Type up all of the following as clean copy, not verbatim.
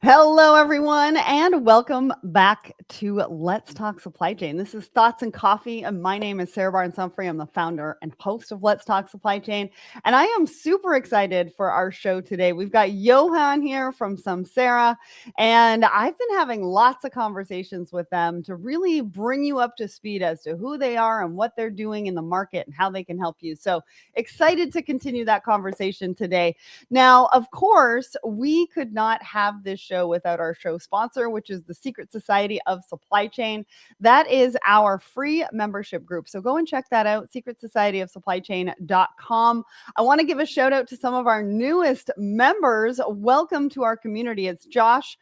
Hello, everyone, and welcome back to Let's Talk Supply Chain. This is Thoughts and Coffee, and my name is Sarah Barnes-Humphrey. I'm the founder and host of Let's Talk Supply Chain, and I am super excited for our show today. We've got Johan here from Samsara, and I've been having lots of conversations with them to really bring you up to speed as to who they are and what they're doing in the market and how they can help you. So excited to continue that conversation today. Now, of course, we could not have this show without our show sponsor, which is the Secret Society of Supply Chain. That is our free membership group. So go and check that out, secretsocietyofsupplychain.com. I want to give a shout out to some of our newest members. Welcome to our community. It's Josh,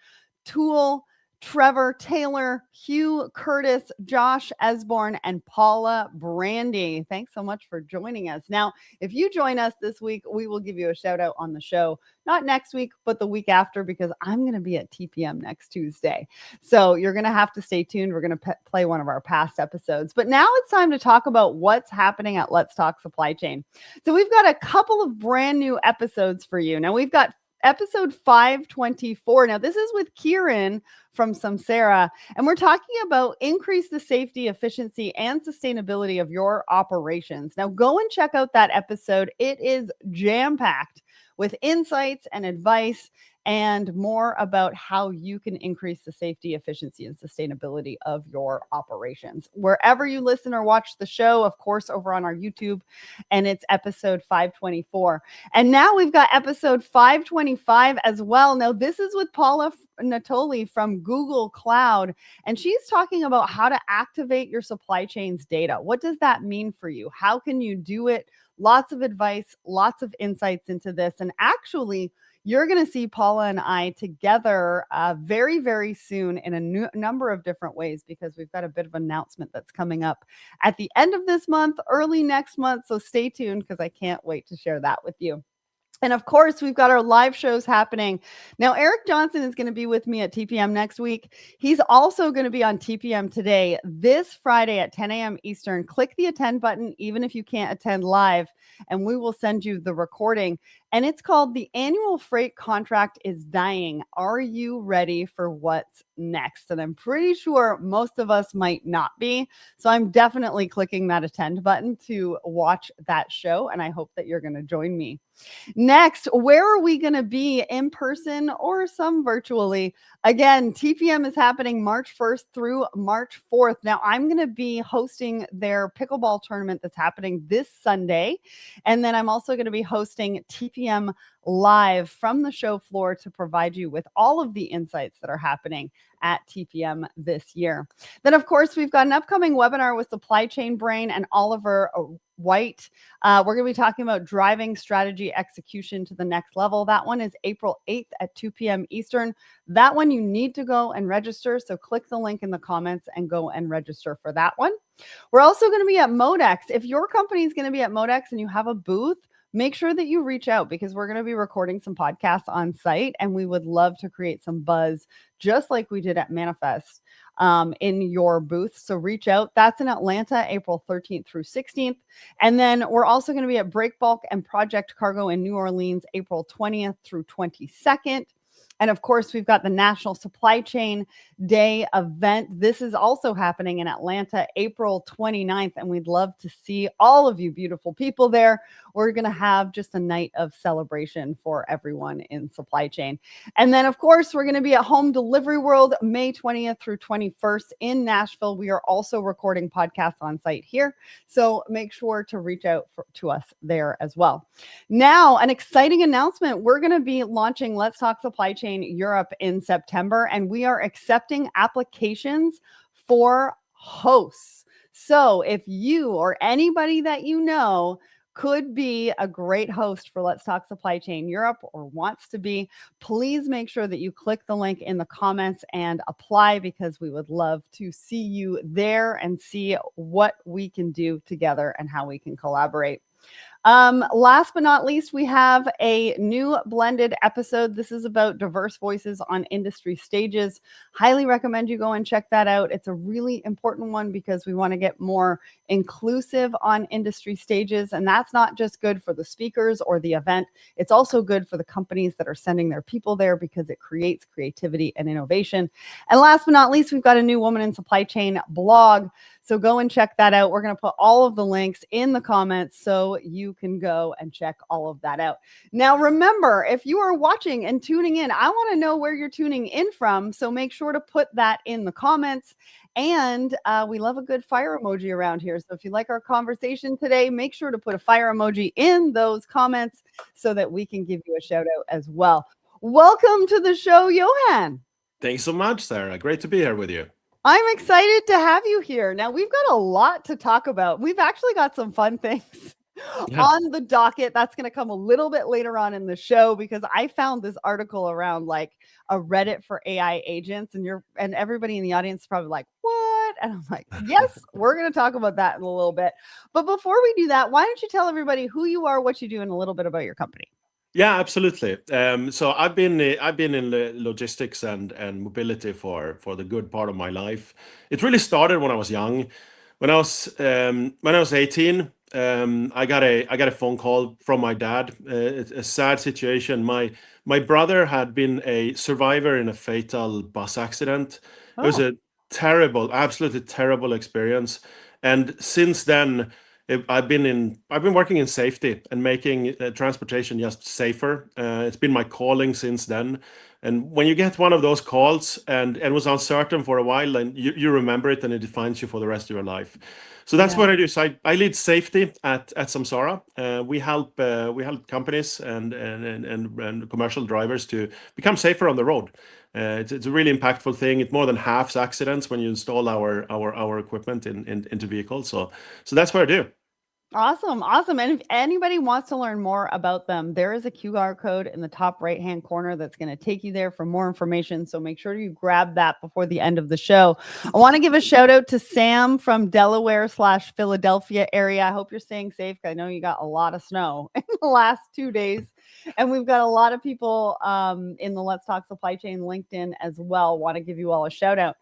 Toole, Trevor, Taylor, Hugh, Curtis, Josh Esborn, and Paula Brandy. Thanks so much for joining us. Now, if you join us this week, we will give you a shout out on the show. Not next week, but the week after, because I'm going to be at TPM next Tuesday. So you're going to have to stay tuned. We're going to play one of our past episodes. But now it's time to talk about what's happening at Let's Talk Supply Chain. So we've got a couple of brand new episodes for you. Now we've got episode 524. Now, this is with Kieran from Samsara, and we're talking about increase the safety, efficiency, and sustainability of your operations. Now, go and check out that episode. It is jam-packed with insights and advice and more about how you can increase the safety, efficiency, and sustainability of your operations. Wherever you listen or watch the show, of course, over on our YouTube, and it's episode 524. And now we've got episode 525 as well. Now, this is with Paula Natoli from Google Cloud, and she's talking about how to activate your supply chain's data. What does that mean for you? How can you do it? Lots of advice, lots of insights into this. And actually, you're going to see Paula and I together very, very soon in a number of different ways, because we've got a bit of announcement that's coming up at the end of this month, early next month. So stay tuned, because I can't wait to share that with you. And of course, we've got our live shows happening. Now, Eric Johnson is going to be with me at TPM next week. He's also going to be on TPM today, this Friday at 10 a.m. Eastern. Click the attend button, even if you can't attend live, and we will send you the recording. And it's called The Annual Freight Contract is Dying. Are you ready for what's next? And I'm pretty sure most of us might not be. So I'm definitely clicking that attend button to watch that show. And I hope that you're going to join me. Next, where are we going to be, in person or some virtually? Again, TPM is happening March 1st through March 4th. Now, I'm going to be hosting their pickleball tournament that's happening this Sunday. And then I'm also going to be hosting TPM live from the show floor to provide you with all of the insights that are happening at TPM this year. Then, of course, we've got an upcoming webinar with Supply Chain Brain and Oliver White. We're going to be talking about driving strategy execution to the next level. That one is April 8th at 2 p.m. Eastern. That one you need to go and register. So click the link in the comments and go and register for that one. We're also going to be at Modex. If your company is going to be at Modex and you have a booth, make sure that you reach out, because we're going to be recording some podcasts on site, and we would love to create some buzz just like we did at Manifest in your booth. So reach out. That's in Atlanta, April 13th through 16th. And then we're also going to be at Breakbulk and Project Cargo in New Orleans, April 20th through 22nd. And of course, we've got the National Supply Chain Day event. This is also happening in Atlanta, April 29th. And we'd love to see all of you beautiful people there. We're going to have just a night of celebration for everyone in supply chain. And then, of course, we're going to be at Home Delivery World, May 20th through 21st in Nashville. We are also recording podcasts on site here. So make sure to reach out to us there as well. Now, an exciting announcement. We're going to be launching Let's Talk Supply Chain Europe in September, and we are accepting applications for hosts. So if you or anybody that you know could be a great host for Let's Talk Supply Chain Europe, or wants to be, please make sure that you click the link in the comments and apply, because we would love to see you there and see what we can do together and how we can collaborate. Last but not least, we have a new blended episode. This is about diverse voices on industry stages. Highly recommend you go and check that out. It's a really important one because we want to get more inclusive on industry stages. And that's not just good for the speakers or the event. It's also good for the companies that are sending their people there because it creates creativity and innovation. And last but not least, we've got a new Woman in Supply Chain blog. So go and check that out. We're going to put all of the links in the comments so you can go and check all of that out. Now, remember, if you are watching and tuning in, I want to know where you're tuning in from. So make sure to put that in the comments. And we love a good fire emoji around here. So if you like our conversation today, make sure to put a fire emoji in those comments so that we can give you a shout out as well. Welcome to the show, Johan. Thanks so much, Sarah. Great to be here with you. I'm excited to have you here. Now, we've got a lot to talk about. We've actually got some fun things on the docket. That's going to come a little bit later on in the show because I found this article around like a Reddit for AI agents, and everybody in the audience is probably like, what? And I'm like, yes, we're going to talk about that in a little bit. But before we do that, why don't you tell everybody who you are, what you do, and a little bit about your company? Yeah, absolutely. So I've been in logistics and mobility for the good part of my life. It really started when I was young. When I was 18, I got a phone call from my dad. It's a sad situation. My brother had been a survivor in a fatal bus accident. It was a absolutely terrible experience. And since then, I've been working in safety and making transportation just safer. It's been my calling since then. And when you get one of those calls and was uncertain for a while, and you remember it and it defines you for the rest of your life. So that's what I do. So I lead safety at Samsara. We help companies and commercial drivers to become safer on the road. It's a really impactful thing. It more than halves accidents when you install our equipment into vehicles. So that's what I do. Awesome. And if anybody wants to learn more about them, there is a QR code in the top right-hand corner that's going to take you there for more information. So make sure you grab that before the end of the show. I want to give a shout out to Sam from Delaware/Philadelphia area. I hope you're staying safe. I know you got a lot of snow in the last 2 days. And we've got a lot of people in the Let's Talk Supply Chain LinkedIn as well. Want to give you all a shout out.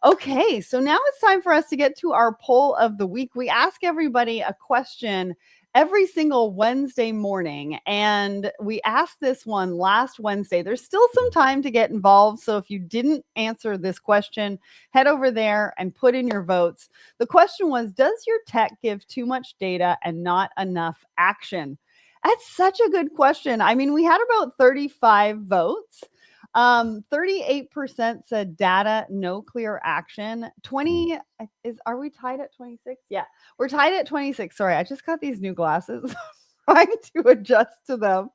Okay, so now it's time for us to get to our poll of the week. We ask everybody a question every single Wednesday morning, and we asked this one last Wednesday. There's still some time to get involved, so if you didn't answer this question, head over there and put in your votes. The question was, does your tech give too much data and not enough action? That's such a good question. I mean, we had about 35 votes. 38% said data, no clear action. Are we tied at 26? Yeah, we're tied at 26. Sorry, I just got these new glasses. Trying to adjust to them.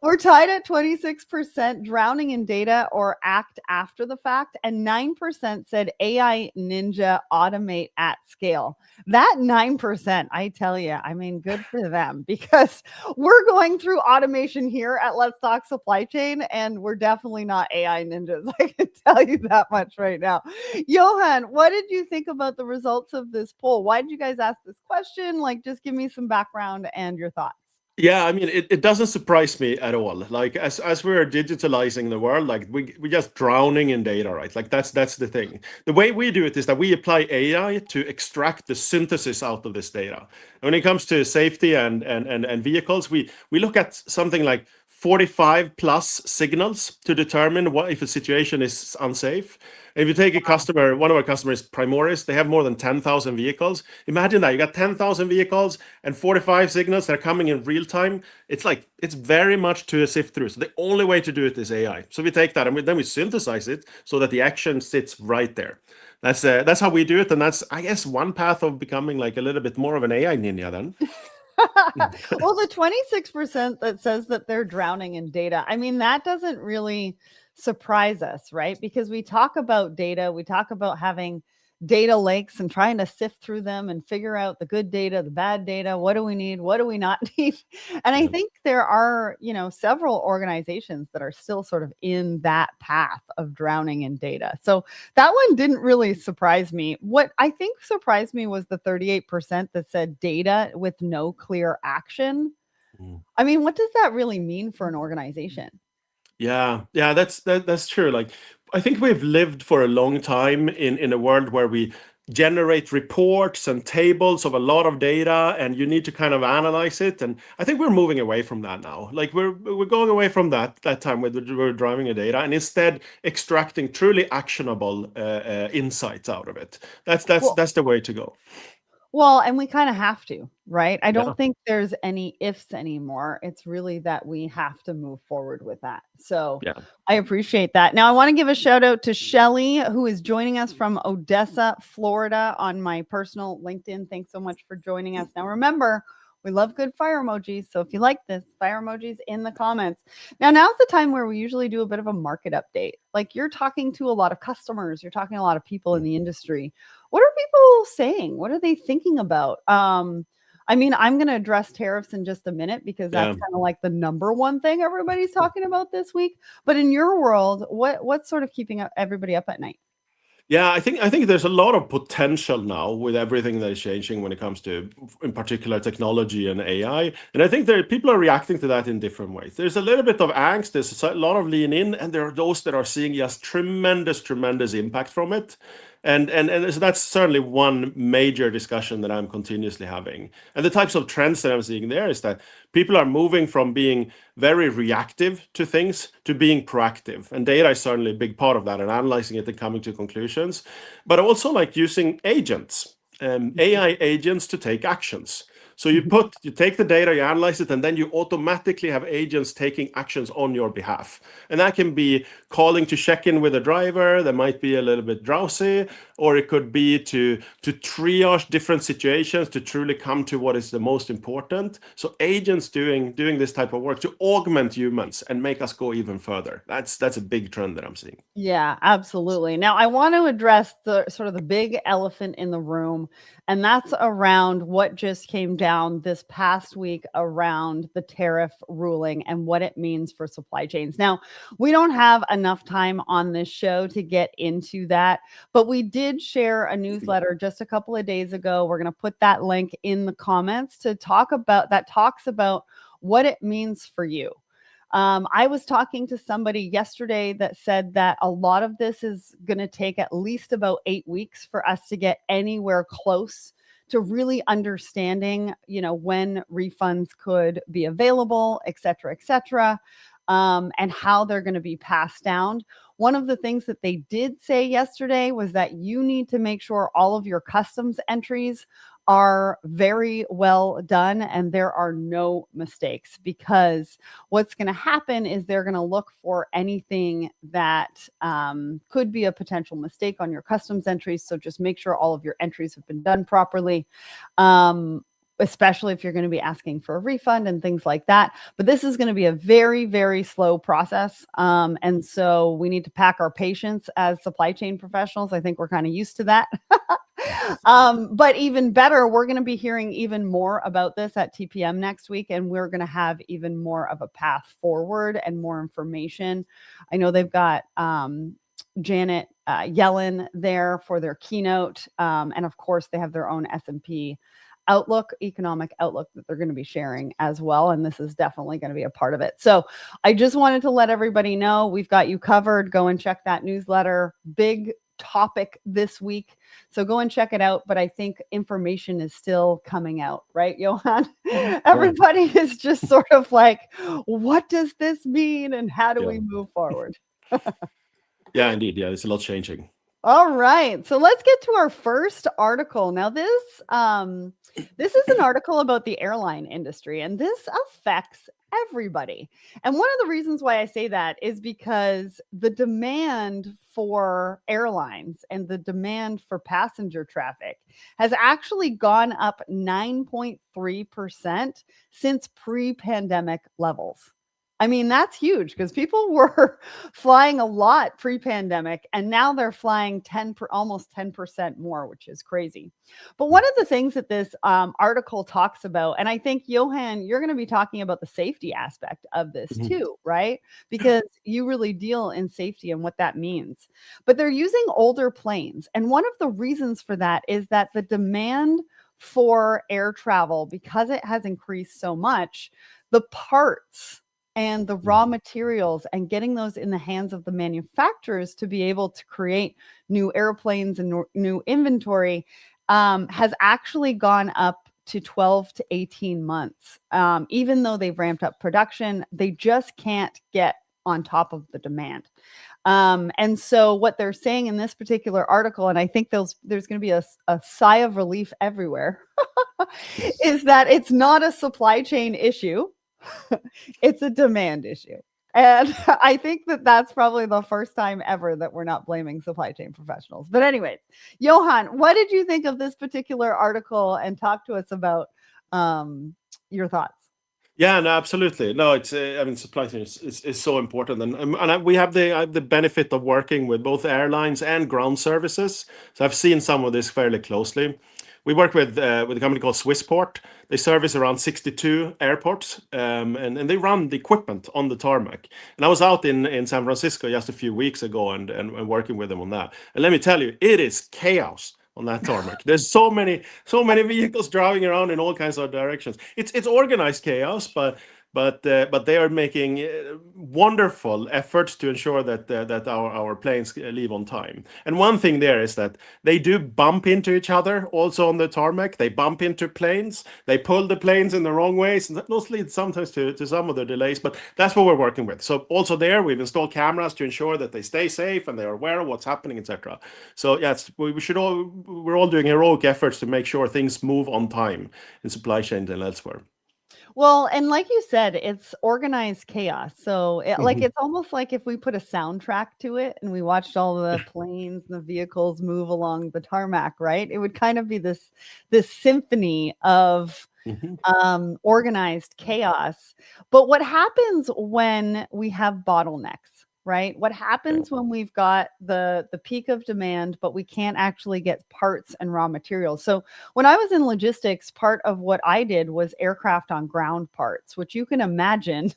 We're tied at 26% drowning in data or act after the fact, and 9% said AI ninja automate at scale. That 9%, I tell you, I mean, good for them because we're going through automation here at Let's Talk Supply Chain, and we're definitely not AI ninjas. I can tell you that much right now. Johan, what did you think about the results of this poll? Why did you guys ask this question? Like, just give me some background and your thoughts. Yeah, I mean, it doesn't surprise me at all. Like as we're digitalizing the world, like we're just drowning in data, right? Like that's the thing. The way we do it is that we apply AI to extract the synthesis out of this data. When it comes to safety and vehicles, we look at something like 45 plus signals to determine what if a situation is unsafe. If you take a customer, one of our customers, Primoris, they have more than 10,000 vehicles. Imagine that you got 10,000 vehicles and 45 signals that are coming in real time. It's very much to sift through. So the only way to do it is AI. So we take that and then we synthesize it so that the action sits right there. That's how we do it, and that's, I guess, one path of becoming like a little bit more of an AI ninja then. Well, the 26% that says that they're drowning in data, I mean, that doesn't really surprise us, right? Because we talk about data, we talk about having data lakes and trying to sift through them and figure out the good data, the bad data. What do we need? What do we not need? And I think there are, several organizations that are still sort of in that path of drowning in data. So that one didn't really surprise me. What I think surprised me was the 38% that said data with no clear action. I mean, what does that really mean for an organization? Yeah, that's true. Like, I think we've lived for a long time in a world where we generate reports and tables of a lot of data, and you need to kind of analyze it. And I think we're moving away from that now. Like, we're going away from that time where we're driving the data, and instead extracting truly actionable insights out of it. That's the way to go. Well, and we kind of have to, right? I Yeah. don't think there's any ifs anymore. It's really that we have to move forward with that. So Yeah. I appreciate that. Now, I want to give a shout out to Shelly, who is joining us from Odessa, Florida, on my personal LinkedIn. Thanks so much for joining us. Now, remember, we love good fire emojis. So if you like this, fire emojis in the comments. Now's the time where we usually do a bit of a market update. Like, you're talking to a lot of customers, you're talking to a lot of people in the industry. What are people saying? What are they thinking about? I mean, I'm going to address tariffs in just a minute because that's kind of like the number one thing everybody's talking about this week. But in your world, what's sort of keeping everybody up at night? Yeah, I think there's a lot of potential now with everything that is changing when it comes to, in particular, technology and AI. And I think people are reacting to that in different ways. There's a little bit of angst, there's a lot of lean in, and there are those that are seeing just tremendous impact from it. And so that's certainly one major discussion that I'm continuously having. And the types of trends that I'm seeing there is that people are moving from being very reactive to things to being proactive. And data is certainly a big part of that, and analyzing it and coming to conclusions, but also like using agents, AI agents to take actions. So you take the data, you analyze it, and then you automatically have agents taking actions on your behalf. And that can be calling to check in with a driver that might be a little bit drowsy, or it could be to triage different situations to truly come to what is the most important. So agents doing this type of work to augment humans and make us go even further. That's a big trend that I'm seeing. Yeah, absolutely. Now, I want to address the sort of the big elephant in the room, and that's around what just came down this past week around the tariff ruling and what it means for supply chains. Now, we don't have enough time on this show to get into that, but we did share a newsletter just a couple of days ago. We're going to put that link in the comments to talks about what it means for you. I was talking to somebody yesterday that said that a lot of this is going to take at least about 8 weeks for us to get anywhere close to really understanding, when refunds could be available, et cetera, and how they're going to be passed down. One of the things that they did say yesterday was that you need to make sure all of your customs entries are very well done and there are no mistakes, because what's going to happen is they're going to look for anything that could be a potential mistake on your customs entries. So just make sure all of your entries have been done properly, especially if you're going to be asking for a refund and things like that. But this is going to be a very, very slow process. And so we need to pack our patience as supply chain professionals. I think we're kind of used to that. But even better, we're going to be hearing even more about this at TPM next week, and we're going to have even more of a path forward and more information. I know they've got Janet Yellen there for their keynote, and of course they have their own S&P economic outlook that they're going to be sharing as well, and this is definitely going to be a part of it. So I just wanted to let everybody know we've got you covered. Go and check that newsletter. Big topic this week, so go and check it out. But I think information is still coming out, right, Johan? Everybody is just sort of like, what does this mean and how do we move forward? Yeah, indeed. Yeah, there's a lot changing. All right, so let's get to our first article. Now, this is an article about the airline industry, and this affects everybody. And one of the reasons why I say that is because the demand for airlines and the demand for passenger traffic has actually gone up 9.3% since pre-pandemic levels. I mean, that's huge because people were flying a lot pre-pandemic, and now they're flying almost 10% more, which is crazy. But one of the things that this article talks about, and I think, Johan, you're going to be talking about the safety aspect of this Mhm. too, right? Because you really deal in safety and what that means. But they're using older planes. And one of the reasons for that is that the demand for air travel, because it has increased so much, the parts and the raw materials and getting those in the hands of the manufacturers to be able to create new airplanes and new inventory has actually gone up to 12 to 18 months. Even though they've ramped up production, they just can't get on top of the demand. And so what they're saying in this particular article, and I think there's going to be a sigh of relief everywhere, is that it's not a supply chain issue. It's a demand issue. And I think that that's probably the first time ever that we're not blaming supply chain professionals. But anyways, Johan, what did you think of this particular article? And talk to us about your thoughts. Yeah, no, absolutely. No, it's I mean, supply chain is so important, and we have I have the benefit of working with both airlines and ground services, so I've seen some of this fairly closely. We work with a company called Swissport. They service around 62 airports, and they run the equipment on the tarmac. And I was out in San Francisco just a few weeks ago and working with them on that. And let me tell you, it is chaos on that tarmac. There's so many vehicles driving around in all kinds of directions. It's organized chaos, but they are making wonderful efforts to ensure that our planes leave on time. And one thing there is that they do bump into each other also on the tarmac. They bump into planes. They pull the planes in the wrong ways, and those lead sometimes to some of the delays. But that's what we're working with. So also there, we've installed cameras to ensure that they stay safe and they are aware of what's happening, etc. So yes, we're all doing heroic efforts to make sure things move on time in supply chain and elsewhere. Well, and like you said, it's organized chaos. So Mhm. it's almost like if we put a soundtrack to it and we watched all the planes and the vehicles move along the tarmac, right? It would kind of be this symphony of Mhm. organized chaos. But what happens when we have bottlenecks, right? What Yeah. happens when we've got the peak of demand, but we can't actually get parts and raw materials? So when I was in logistics, part of what I did was aircraft on ground parts, which you can imagine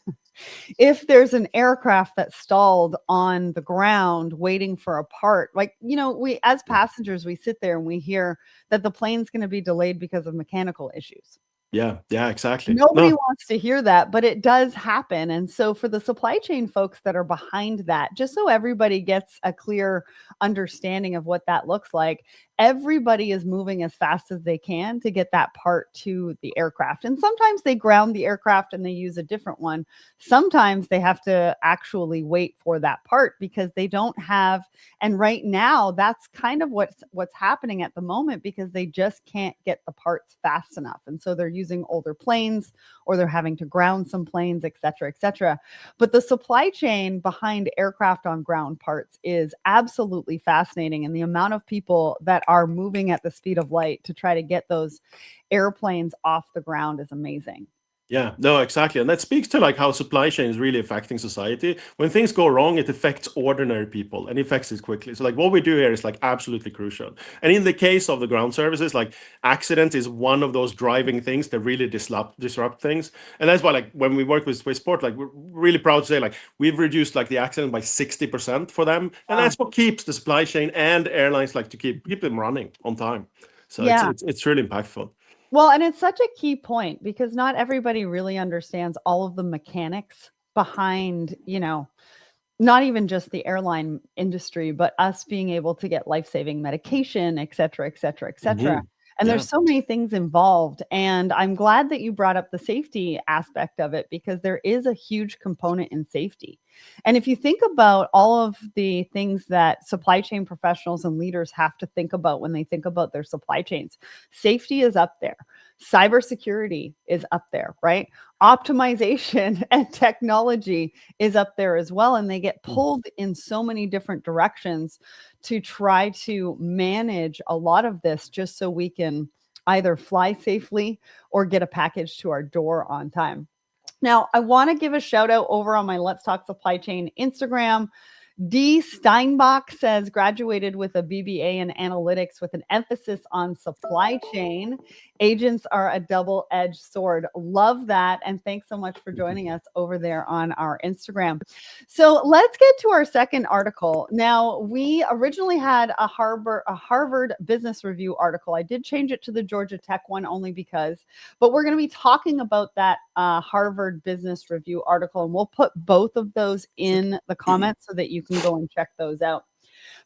if there's an aircraft that's stalled on the ground waiting for a part, like, we as passengers, we sit there and we hear that the plane's going to be delayed because of mechanical issues. Yeah, exactly. Nobody No. wants to hear that, but it does happen. And so for the supply chain folks that are behind that, just so everybody gets a clear understanding of what that looks like, everybody is moving as fast as they can to get that part to the aircraft. And sometimes they ground the aircraft and they use a different one. Sometimes they have to actually wait for that part because they don't have, and right now that's kind of what's happening at the moment, because they just can't get the parts fast enough. And so they're using older planes, or they're having to ground some planes, et cetera, et cetera. But the supply chain behind aircraft on ground parts is absolutely fascinating. And the amount of people that are moving at the speed of light to try to get those airplanes off the ground is amazing. Yeah, no, exactly. And that speaks to like how supply chain is really affecting society. When things go wrong, it affects ordinary people and affects it quickly. So like what we do here is like absolutely crucial. And in the case of the ground services, like accident is one of those driving things that really disrupt things. And that's why like when we work with Swissport, like we're really proud to say like we've reduced like the accident by 60% for them. And Wow. that's what keeps the supply chain and airlines like to keep them running on time. So it's Yeah. it's it's really impactful. Well, and it's such a key point because not everybody really understands all of the mechanics behind, not even just the airline industry, but us being able to get life-saving medication, et cetera, et cetera, et cetera. Mhm. And Yeah. there's so many things involved. And I'm glad that you brought up the safety aspect of it, because there is a huge component in safety. And if you think about all of the things that supply chain professionals and leaders have to think about when they think about their supply chains, safety is up there. Cybersecurity is up there, right? Optimization and technology is up there as well. And they get pulled in so many different directions to try to manage a lot of this just so we can either fly safely or get a package to our door on time. Now, I want to give a shout out over on my Let's Talk Supply Chain Instagram. D. Steinbach says graduated with a BBA in analytics with an emphasis on supply chain. Agents are a double-edged sword. Love that. And thanks so much for joining us over there on our Instagram. So let's get to our second article. Now, we originally had a Harvard Business Review article. I did change it to the Georgia Tech one only because, but we're going to be talking about that Harvard Business Review article, and we'll put both of those in the comments so that you can go and check those out.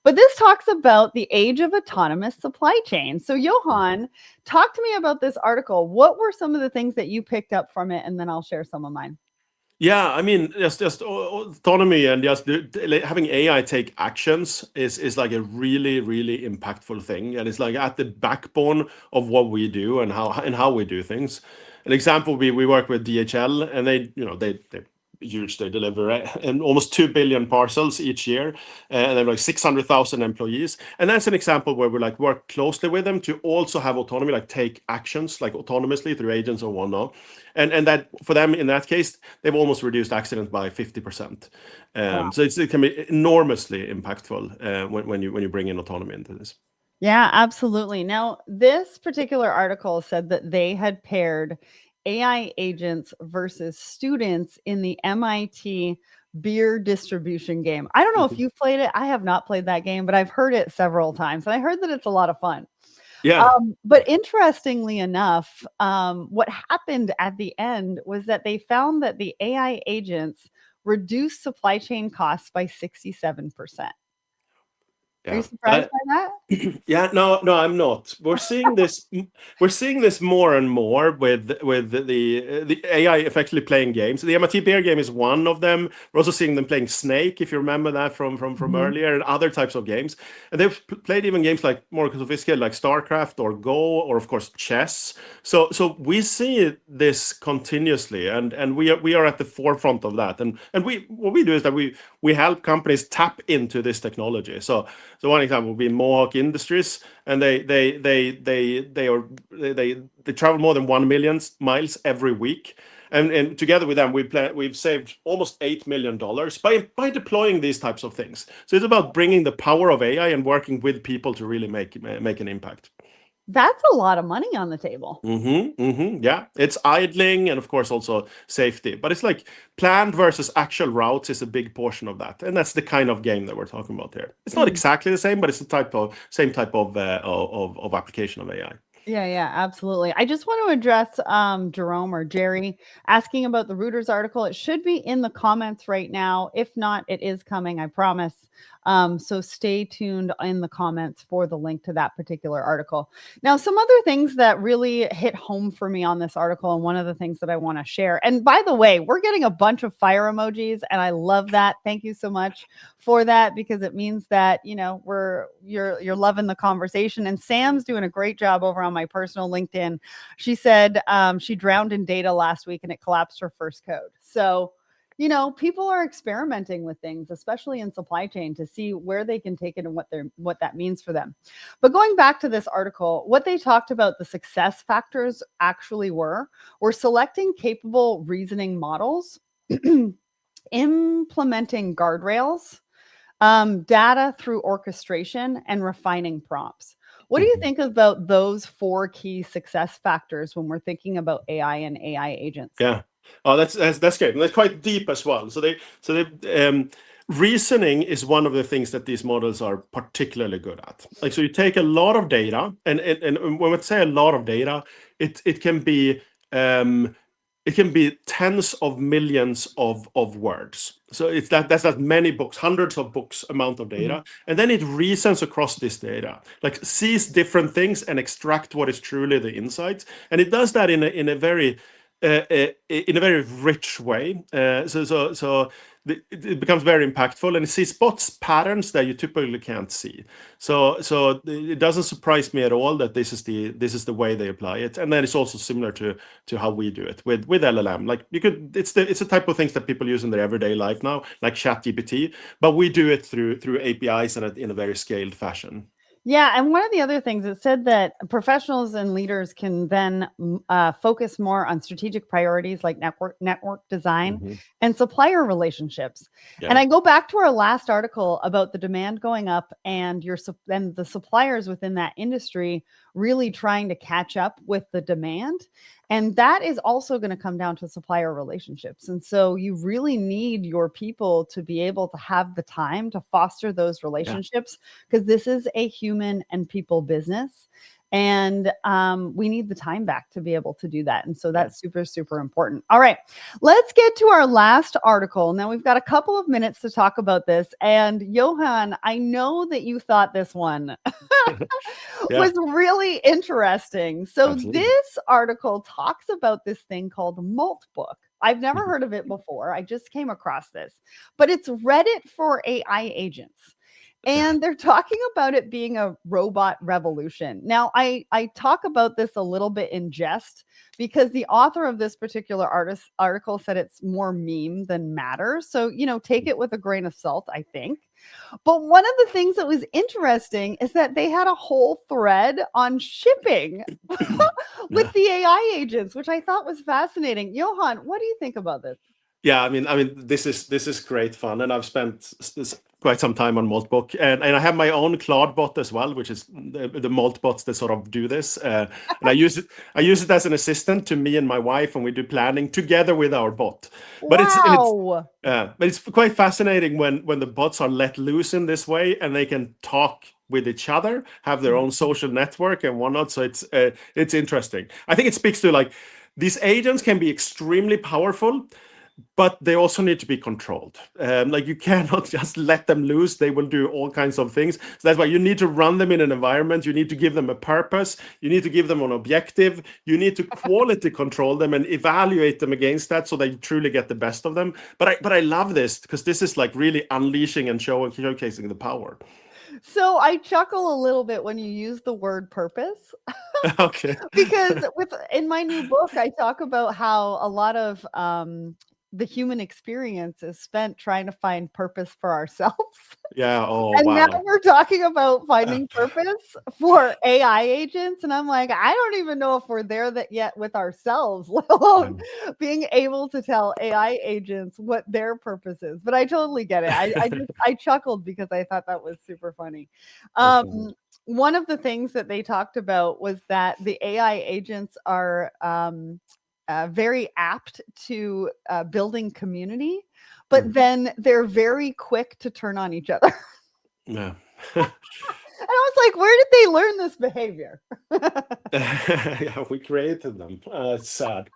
But this talks about the age of autonomous supply chain. So Johan, talk to me about this article. What were some of the things that you picked up from it? And then I'll share some of mine. Yeah, I mean, just autonomy and just having AI take actions is like a really, really impactful thing, and it's like at the backbone of what we do and how we do things. An example, we work with DHL, and they huge. They deliver and almost 2 billion parcels each year, and they have like 600,000 employees. And that's an example where we like work closely with them to also have autonomy, like take actions like autonomously through agents or whatnot. And that for them in that case, they've almost reduced accidents by 50%. Wow. So it can be enormously impactful when you bring in autonomy into this. Yeah, absolutely. Now, this particular article said that they had paired AI agents versus students in the MIT beer distribution game. I don't know if you've played it. I have not played that game, but I've heard it several times. And I heard that it's a lot of fun. Yeah. But interestingly enough, what happened at the end was that they found that the AI agents reduced supply chain costs by 67%. Are you Yeah. surprised by that? Yeah, no, I'm not. We're seeing this. We're seeing this more and more with the AI effectively playing games. The MIT Bear game is one of them. We're also seeing them playing Snake, if you remember that from Mhm. earlier, and other types of games. And they've played even games like more sophisticated, like StarCraft or Go, or of course chess. So we see this continuously, and we are at the forefront of that. And what we do is that we help companies tap into this technology. So one example would be Mohawk Industries, and they travel more than 1 million miles every week. And together with them, we've saved almost $8 million by deploying these types of things. So it's about bringing the power of AI and working with people to really make an impact. That's a lot of money on the table. Yeah, it's idling and of course also safety, but it's like planned versus actual routes is a big portion of that, and that's the kind of game that we're talking about here. It's not Mm. exactly the same, but it's the same type of application of AI. Yeah, absolutely. I just want to address Jerome or Jerry asking about the Reuters article. It should be in the comments right now. If not, it is coming, I promise. So stay tuned in the comments for the link to that particular article. Now, some other things that really hit home for me on this article, and one of the things that I want to share. And by the way, we're getting a bunch of fire emojis, and I love that. Thank you so much for that, because it means that you're loving the conversation. And Sam's doing a great job over on my personal LinkedIn. She said she drowned in data last week and it collapsed her first code. So people are experimenting with things, especially in supply chain, to see where they can take it and what that means for them. But going back to this article, what they talked about, the success factors actually were selecting capable reasoning models, implementing guardrails, data through orchestration, and refining prompts. What do you think about those 4 key success factors when we're thinking about AI and AI agents? Yeah. Oh, that's great. And that's quite deep as well. So reasoning is one of the things that these models are particularly good at. Like, so you take a lot of data, and when we say a lot of data, it can be tens of millions of words. So that's that many books, hundreds of books amount of data, and then it reasons across this data, like sees different things and extract what is truly the insights, and it does that in a very rich way. It becomes very impactful, and it spots patterns that you typically can't see. So it doesn't surprise me at all that this is the way they apply it, and then it's also similar to how we do it with LLM. Like it's the type of things that people use in their everyday life now, like ChatGPT, but we do it through APIs and in a very scaled fashion. Yeah, and one of the other things, it said that professionals and leaders can then focus more on strategic priorities like network design Mhm. and supplier relationships. And Yeah. I go back to our last article about the demand going up and and the suppliers within that industry really trying to catch up with the demand. And that is also going to come down to supplier relationships. And so you really need your people to be able to have the time to foster those Yeah. relationships, because this is a human and people business. And we need the time back to be able to do that. And so Yeah. that's super, super important. All right, let's get to our last article. Now we've got a couple of minutes to talk about this. And Johan, I know that you thought this one Yeah. was really interesting. So Absolutely. this article talks about this thing called Moltbook. I've never Mhm. heard of it before. I just came across this, but it's Reddit for AI agents. Yeah. And they're talking about it being a robot revolution. Now, I talk about this a little bit in jest because the author of this particular article said it's more meme than matter. So, take it with a grain of salt, I think. But one of the things that was interesting is that they had a whole thread on shipping with Yeah. the AI agents, which I thought was fascinating. Johan, what do you think about this? Yeah, I mean, this is great fun, and I've spent quite some time on Moltbook, and I have my own Claude bot as well, which is the Malt bots that sort of do this, and I use it as an assistant to me and my wife, and we do planning together with our bot. But Wow. it's quite fascinating when the bots are let loose in this way, and they can talk with each other, have their own social network and whatnot. So it's interesting. I think it speaks to like these agents can be extremely powerful, but they also need to be controlled. Like you cannot just let them loose; they will do all kinds of things. So that's why you need to run them in an environment. You need to give them a purpose. You need to give them an objective. You need to quality control them and evaluate them against that, so they truly get the best of them. But I love this because this is like really unleashing and showcasing the power. So I chuckle a little bit when you use the word purpose. Okay. Because in my new book, I talk about how a lot of the human experience is spent trying to find purpose for ourselves. Yeah. Oh And now wow. we're talking about Uh, finding purpose for AI agents. And I'm like, I don't even know if we're there that yet with ourselves, let alone being able to tell AI agents what their purpose is. But I totally get it. I chuckled because I thought that was super funny. That's Um, funny. one of the things that they talked about was that the AI agents are very apt to building community, but Mm. then they're very quick to turn on each other. Yeah. And I was like, where did they learn this behavior? Yeah, we created them. It's sad.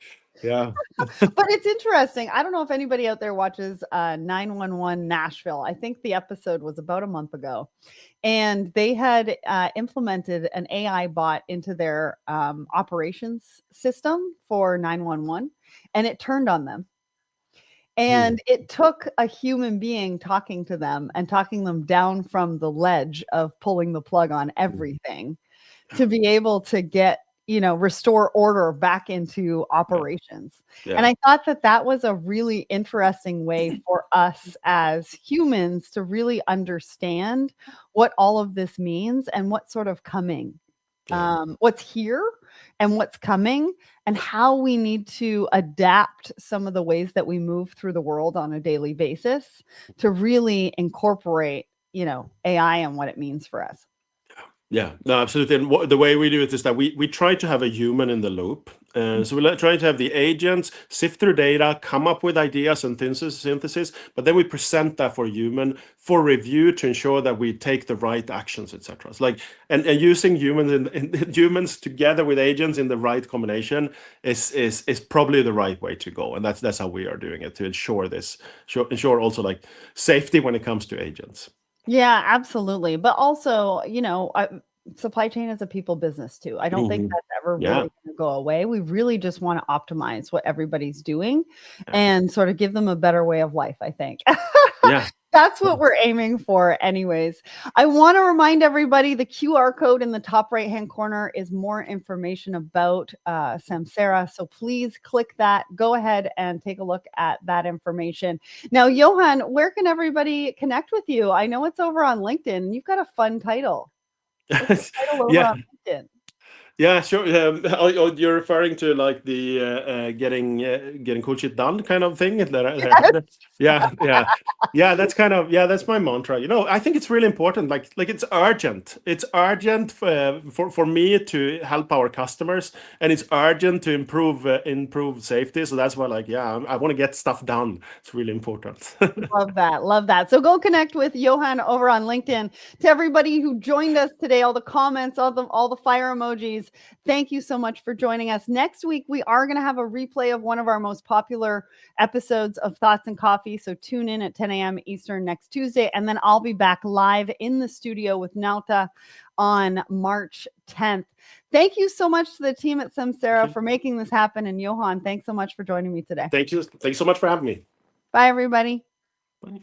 Yeah. But it's interesting. I don't know if anybody out there watches 911 Nashville. I think the episode was about a month ago. And they had implemented an AI bot into their operations system for 911, and it turned on them. Hmm. And it took a human being talking to them and talking them down from the ledge of pulling the plug on Mm. everything to be able to get, restore order back into Yeah. operations. And Yeah. I thought that that was a really interesting way for us as humans to really understand what all of this means and what's sort of coming, Yeah. what's here and what's coming, and how we need to adapt some of the ways that we move through the world on a daily basis to really incorporate, AI and what it means for us. Yeah, no, absolutely. And the way we do it is that we try to have a human in the loop. So we try to have the agents sift through data, come up with ideas and synthesis, but then we present that for human for review to ensure that we take the right actions, etc. It's like and using humans in humans together with agents in the right combination is probably the right way to go, and that's how we are doing it to ensure this, ensure also like safety when it comes to agents. Yeah, absolutely. But also, supply chain is a people business too. I don't think Mhm. that's ever Yeah. really going to go away. We really just want to optimize what everybody's doing Yeah. and sort of give them a better way of life, I think. Yeah. That's what we're aiming for, anyways. I want to remind everybody the QR code in the top right hand corner is more information about Samsara. So please click that. Go ahead and take a look at that information. Now, Johan, where can everybody connect with you? I know it's over on LinkedIn. You've got a fun title. Title over Yeah. on LinkedIn. Yeah, sure. You're referring to like the getting cool shit done kind of thing. Yes. Yeah. That's kind of that's my mantra. I think it's really important. Like it's urgent. It's urgent for me to help our customers, and it's urgent to improve safety. So that's why I want to get stuff done. It's really important. Love that. Love that. So go connect with Johan over on LinkedIn. To everybody who joined us today, all the comments, all the fire emojis, thank you so much for joining us. Next week, we are going to have a replay of one of our most popular episodes of Thoughts and Coffee. So tune in at 10 a.m. Eastern next Tuesday. And then I'll be back live in the studio with Nauta on March 10th. Thank you so much to the team at Samsara for making this happen. And Johan, thanks so much for joining me today. Thank you. Thanks so much for having me. Bye, everybody. Bye.